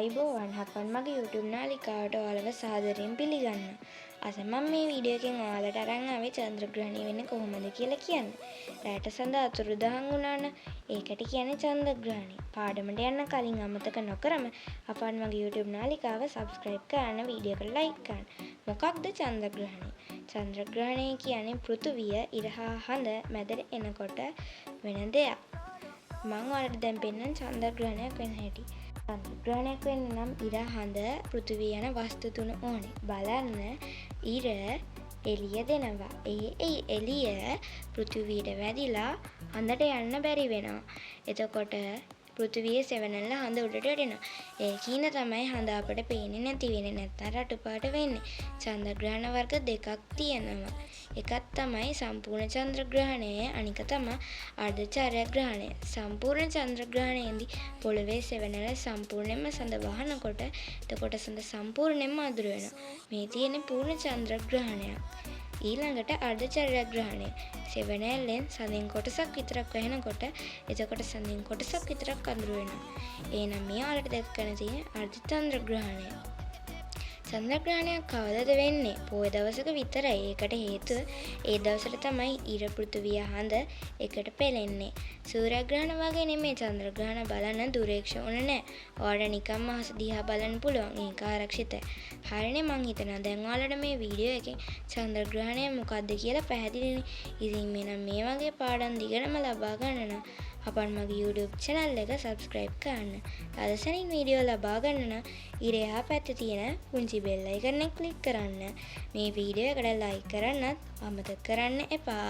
ආයුබෝවන් හපන් මගේ YouTube නාලිකාවට ඔයාලව සාදරයෙන් පිළිගන්නවා. අද මම මේ වීඩියෝ එකෙන් ඔයාලට අරන් ආවේ චන්ද්‍රග්‍රහණය වෙන්නේ කොහොමද කියලා කියන්නේ. රැට සඳ අතුරුදහන් වුණා නම් ඒකට කියන්නේ චන්ද්‍රග්‍රහණය. පාඩමට යන්න කලින් අමතක නොකරම අපන් මගේ YouTube නාලිකාව subscribe කරන්න, වීඩියෝ එකට like කරන්න. මොකක්ද චන්ද්‍රග්‍රහණය? චන්ද්‍රග්‍රහණය කියන්නේ පෘථුවිය ඉර හා හඳ මැදට එනකොට වෙන දෙයක්. මම ඔයාලට දැන් පෙන්නන චන්ද්‍රග්‍රහණයක් වෙන හැටි. චන්ද්‍රග්‍රහණයක් වෙන්න නම් ඉර හඳ පෘථිවිය යන වස්තු තුන ඕනේ. බලන්න ඉර එළිය දෙනවා. ඒ එළිය පෘථිවියට වැදිලා හඳට යන්න බැරි වෙනවා. එතකොට පෘථිවියේ සෙවණැල්ල හඳ උඩට වැටෙනවා. ඒකින්ද තමයි හඳ අපට පේන්නේ නැති වෙන්නේ, නැත්නම් රතු පාට වෙන්නේ. චන්ද්‍රග්‍රහණ වර්ග දෙකක් තියෙනවා. එකක් තමයි සම්පූර්ණ චන්ද්‍රග්‍රහණය, අනික තමයි අර්ධ චායාග්‍රහණය. සම්පූර්ණ චන්ද්‍රග්‍රහණයේදී පොළවේ සෙවණැල්ල සම්පූර්ණයෙන්ම සඳ වහනකොට එතකොට සඳ සම්පූර්ණයෙන්ම අඳුර වෙනවා. මේ තියෙන්නේ පූර්ණ චන්ද්‍රග්‍රහණයක්. ඊළඟට අර්ධ චායාග්‍රහණය. සෙවණැල්ලෙන් සඳින් කොටසක් විතරක් වැහෙනකොට එතකොට සඳින් කොටසක් විතරක් අඳුර වෙනවා. එහෙනම් මේ ඔයාලට දැක ගන්න තියෙන අර්ධ චන්ද්‍රග්‍රහණය. චන්ද්‍රග්‍රහණයක් කවදද වෙන්නේ? පොය දවසක විතරයි. ඒකට හේතුව ඒ දවසට තමයි ඉර පෘථිවිය හඳ එකට පෙළෙන්නේ. සූර්යග්‍රහණ වගේ නෙමෙයි චන්ද්‍රග්‍රහණ බලන්න දුරේක්ෂණ ඕන නැහැ. ඔයාලට නිකම්ම අහස දිහා බලන්න පුළුවන්. ඒක ආරක්ෂිතයි. හරිනේ, මං හිතනවා දැන් ඔයාලට මේ වීඩියෝ එකෙන් චන්ද්‍රග්‍රහණය මොකක්ද කියලා පැහැදිලිනේ. ඉතින් මෙන්න මේ වගේ පාඩම් දිගටම ලබා ගන්න නම් අපන් මගේ YouTube channel එක subscribe කරන්න. අදසනින් වීඩියෝ ලබා ගන්න නම් ඉර එහා පැත්තේ තියෙන පුංචි bell icon එක click කරන්න. මේ වීඩියෝ එකට like කරන්නත් අමතක කරන්න එපා.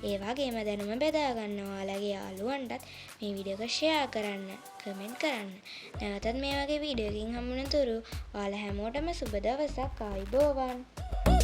ඒ වගේම දැනුම බෙදා ගන්න ඔයාලගේ යාළුවන්ටත් මේ වීඩියෝ එක share කරන්න, comment කරන්න. නැවතත් මේ වගේ වීඩියෝ එකකින් හමු වෙන තුරු ඔයාලා හැමෝටම සුබ දවසක්. ආයුබෝවන්.